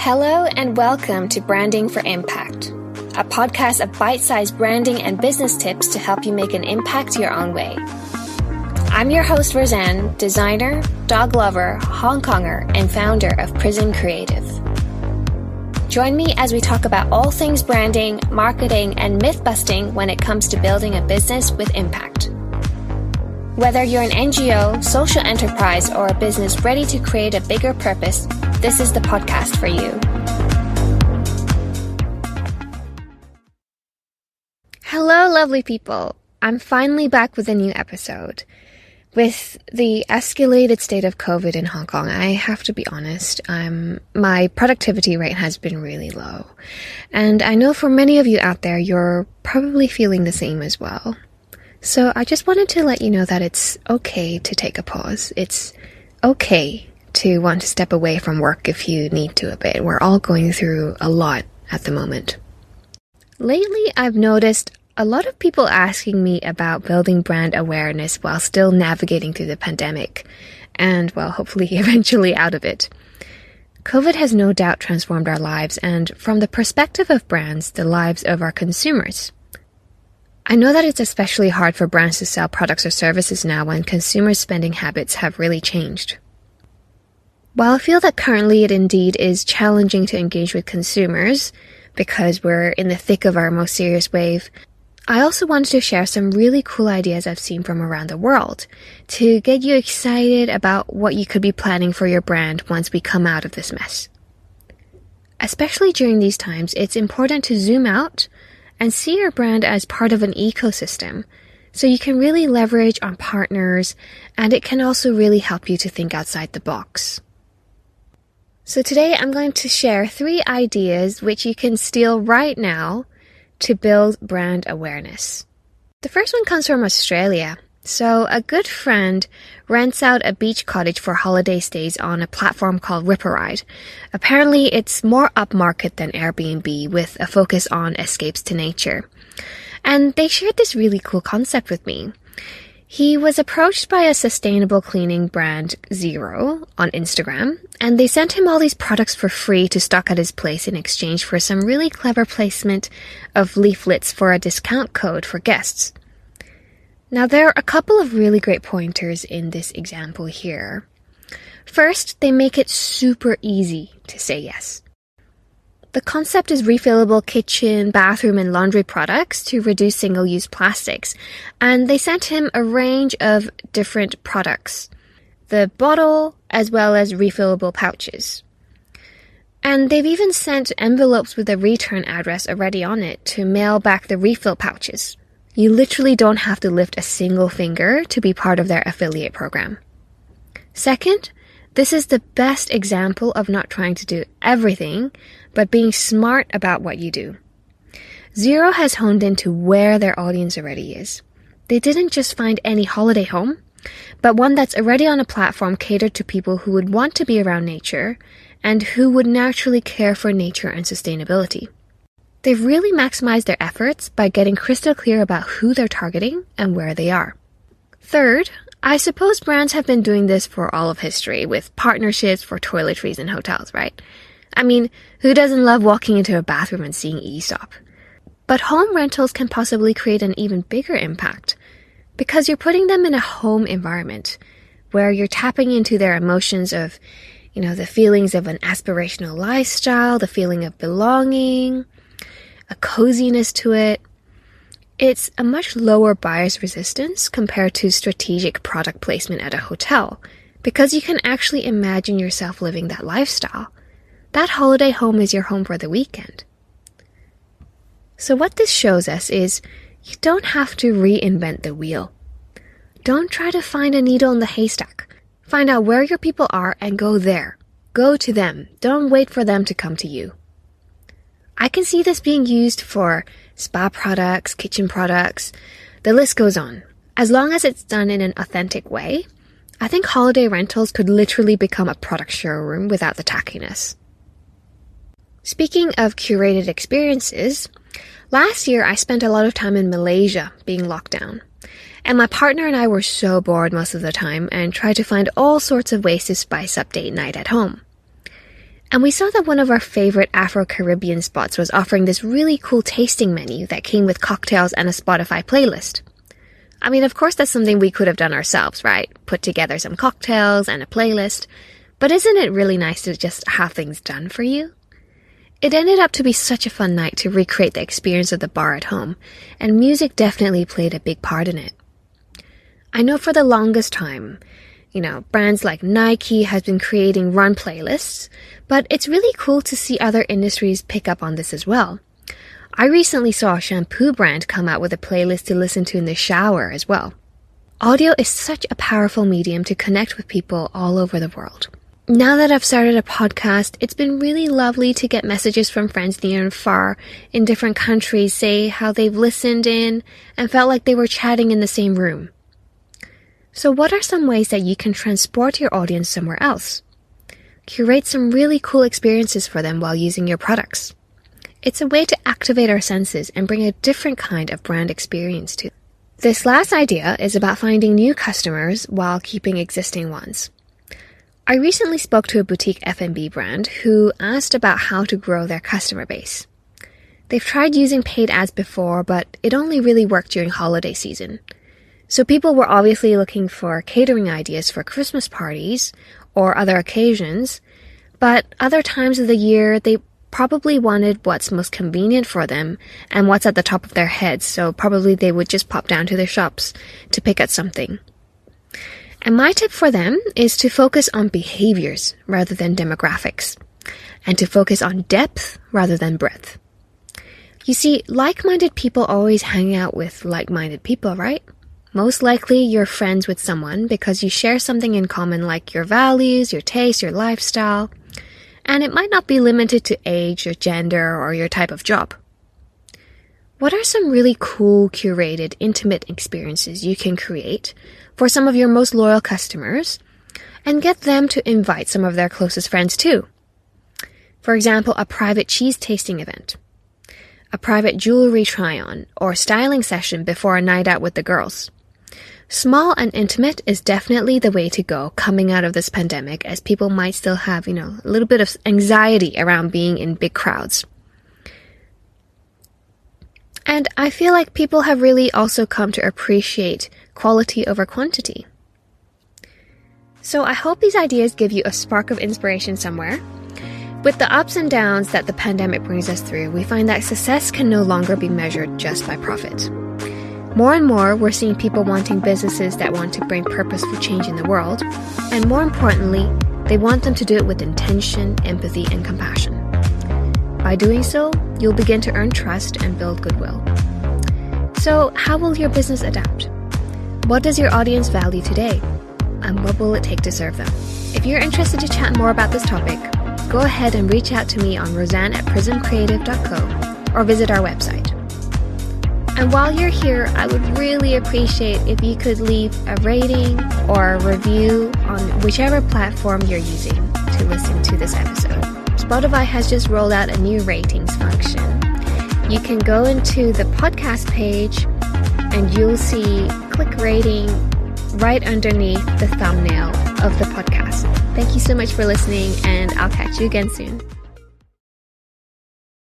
Hello and welcome to Branding for Impact, a podcast of bite-sized branding and business tips to help you make an impact your own way. I'm your host, Roseanne, designer, dog lover, Hong Konger, and founder of Prism Creative. Join me as we talk about all things branding, marketing, and myth-busting when it comes to building a business with impact. Whether you're an NGO, social enterprise, or a business ready to create a bigger purpose, this is the podcast for you. Hello, lovely people. I'm finally back with a new episode. With the escalated state of COVID in Hong Kong, I have to be honest, my productivity rate has been really low. And I know for many of you out there, you're probably feeling the same as well. So I just wanted to let you know that it's okay to take a pause. It's okay to want to step away from work if you need to a bit. We're all going through a lot at the moment. Lately, I've noticed a lot of people asking me about building brand awareness while still navigating through the pandemic and, well, hopefully eventually out of it. COVID has no doubt transformed our lives and, from the perspective of brands, the lives of our consumers. I know that it's especially hard for brands to sell products or services now when consumer spending habits have really changed. While I feel that currently it indeed is challenging to engage with consumers because we're in the thick of our most serious wave, I also wanted to share some really cool ideas I've seen from around the world to get you excited about what you could be planning for your brand once we come out of this mess. Especially during these times, it's important to zoom out and see your brand as part of an ecosystem so you can really leverage on partners, and it can also really help you to think outside the box. So today I'm going to share 3 ideas which you can steal right now to build brand awareness. The first one comes from Australia. So a good friend rents out a beach cottage for holiday stays on a platform called Riparide. Apparently, it's more upmarket than Airbnb with a focus on escapes to nature. And they shared this really cool concept with me. He was approached by a sustainable cleaning brand, Zero, on Instagram, and they sent him all these products for free to stock at his place in exchange for some really clever placement of leaflets for a discount code for guests. Now, there are a couple of really great pointers in this example here. First, they make it super easy to say yes. The concept is refillable kitchen, bathroom, and laundry products to reduce single-use plastics, and they sent him a range of different products, the bottle as well as refillable pouches. And they've even sent envelopes with a return address already on it to mail back the refill pouches. You literally don't have to lift a single finger to be part of their affiliate program. Second, this is the best example of not trying to do everything, but being smart about what you do. Zero has honed into where their audience already is. They didn't just find any holiday home, but one that's already on a platform catered to people who would want to be around nature and who would naturally care for nature and sustainability. They've really maximized their efforts by getting crystal clear about who they're targeting and where they are. Third, I suppose brands have been doing this for all of history with partnerships for toiletries in hotels, right? I mean, who doesn't love walking into a bathroom and seeing Aesop? But home rentals can possibly create an even bigger impact because you're putting them in a home environment where you're tapping into their emotions of, the feelings of an aspirational lifestyle, the feeling of belonging, a coziness to it. It's a much lower buyer's resistance compared to strategic product placement at a hotel because you can actually imagine yourself living that lifestyle. That holiday home is your home for the weekend. So what this shows us is you don't have to reinvent the wheel. Don't try to find a needle in the haystack. Find out where your people are and go there. Go to them. Don't wait for them to come to you. I can see this being used for spa products, kitchen products, the list goes on. As long as it's done in an authentic way, I think holiday rentals could literally become a product showroom without the tackiness. Speaking of curated experiences, last year I spent a lot of time in Malaysia being locked down. And my partner and I were so bored most of the time and tried to find all sorts of ways to spice up date night at home. And we saw that one of our favorite Afro-Caribbean spots was offering this really cool tasting menu that came with cocktails and a Spotify playlist. I mean, of course, that's something we could have done ourselves, right? Put together some cocktails and a playlist. But isn't it really nice to just have things done for you? It ended up to be such a fun night to recreate the experience of the bar at home, and music definitely played a big part in it. I know for the longest time, brands like Nike has been creating run playlists, but it's really cool to see other industries pick up on this as well. I recently saw a shampoo brand come out with a playlist to listen to in the shower as well. Audio is such a powerful medium to connect with people all over the world. Now that I've started a podcast, it's been really lovely to get messages from friends near and far in different countries say how they've listened in and felt like they were chatting in the same room. So what are some ways that you can transport your audience somewhere else? Curate some really cool experiences for them while using your products. It's a way to activate our senses and bring a different kind of brand experience to them. This last idea is about finding new customers while keeping existing ones. I recently spoke to a boutique F&B brand who asked about how to grow their customer base. They've tried using paid ads before, but it only really worked during holiday season. So people were obviously looking for catering ideas for Christmas parties or other occasions, but other times of the year they probably wanted what's most convenient for them and what's at the top of their heads, so probably they would just pop down to their shops to pick at something. And my tip for them is to focus on behaviors rather than demographics, and to focus on depth rather than breadth. You see, like-minded people always hang out with like-minded people, right? Most likely you're friends with someone because you share something in common like your values, your taste, your lifestyle, and it might not be limited to age or gender or your type of job. What are some really cool, curated, intimate experiences you can create for some of your most loyal customers and get them to invite some of their closest friends too? For example, a private cheese tasting event, a private jewelry try-on, or styling session before a night out with the girls. Small and intimate is definitely the way to go coming out of this pandemic, as people might still have, a little bit of anxiety around being in big crowds. And I feel like people have really also come to appreciate quality over quantity. So I hope these ideas give you a spark of inspiration somewhere. With the ups and downs that the pandemic brings us through, we find that success can no longer be measured just by profit. More and more, we're seeing people wanting businesses that want to bring purposeful change in the world, and more importantly, they want them to do it with intention, empathy, and compassion. By doing so, you'll begin to earn trust and build goodwill. So, how will your business adapt? What does your audience value today? And what will it take to serve them? If you're interested to chat more about this topic, go ahead and reach out to me on roseanne@prismcreative.co or visit our website. And while you're here, I would really appreciate if you could leave a rating or a review on whichever platform you're using to listen to this episode. Spotify has just rolled out a new ratings function. You can go into the podcast page and you'll see click rating right underneath the thumbnail of the podcast. Thank you so much for listening, and I'll catch you again soon.